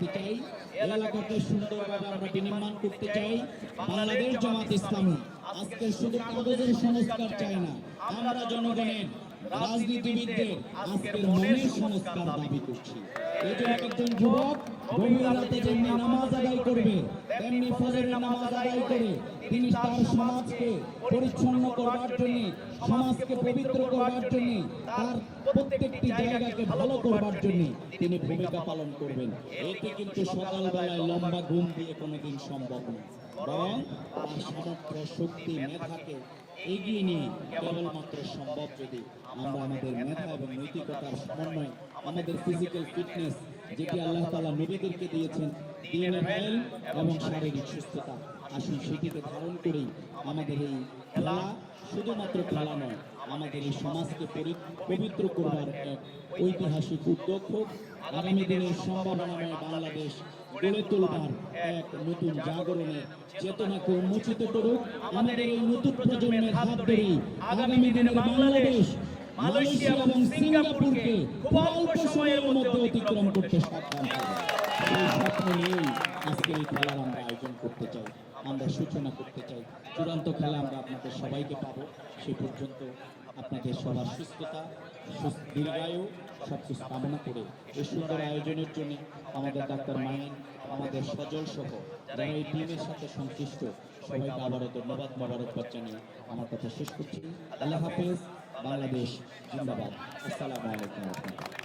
দেখতে চাই, এলাকাকে সুন্দরভাবে আমরা বিনির্মাণ করতে চাই। বাংলাদেশ জামাত ইসলামী আজকে শুধু কাগজের সংস্কার চাই না, আমরা জনগণের রাজনীতিবিদদের আজকের মনের সংস্কার দাবি করছি। এই জন্য একজন যুবক গভীর রাতে যেমনি নামাজ আদায় করবে, তেমনি ফজরের নামাজ আদায় করে তিনি তার সমাজকে পরিচ্ছন্ন করবার জন্য, সমাজকে পবিত্র করবার জন্য, তার প্রত্যেকটি জায়গাকে ভালো করবার জন্য তিনি ভূমিকা পালন করবেন। এটি কিন্তু সকালবেলায় লম্বা ঘুম দিয়ে কোনোদিন সম্ভব নয়, বরং তার সামর্থ্য, শক্তি, মেধাকে এগিয়ে নিয়ে কেবলমাত্র সম্ভব যদি আমরা আমাদের মেধা এবং নৈতিকতার সমন্বয়, আমাদের ফিজিক্যাল ফিটনেস যেটি আল্লাহ তাআলা নবীদেরকে দিয়েছেন, দিনের ইলম এবং শারীরিক সুস্থতা, আসুন সেটিকে ধারণ করেই আমাদের এই খেলা শুধুমাত্র খেলা নয়, আমাদের এই সমাজকে পবিত্র করবার এক ঐতিহাসিক উদ্যোগ হোক। আগামী দিনের সম্ভাবনাময় বাংলাদেশ গড়ে তোলবার এক নতুন জাগরণের চেতনাকে উন্মোচিত করুক। আমাদের এই নতুন প্রজন্মের হাত ধরেই আগামী দিনের বাংলাদেশ মালয়েশিয়া এবং সিঙ্গাপুরকে খুব অল্প সময়ের মধ্যে অতিক্রম করতে সক্ষম হবে। এই স্বপ্ন নিয়েই আজকে এই খেলার আমরা আয়োজন করতে চাই, আমরা সূচনা করতে চাই। চূড়ান্ত খেলা আমরা আপনাদের সবাইকে পাবো। সে পর্যন্ত আপনাদের সবার সুস্থতা, দীর্ঘায়ু সবকিছু কামনা করে এই সুন্দর আয়োজনের জন্য আমাদের ডাক্তার মাইন, আমাদের সজল সহ যারা এই টিমের সাথে সংশ্লিষ্ট সবাইকে আবারও ধন্যবাদ, মোবারকবাদ জানিয়ে আমার কথা শেষ করছি। আল্লাহ হাফেজ। বাংলাদেশ জিন্দাবাদ। আসসালামু আলাইকুম।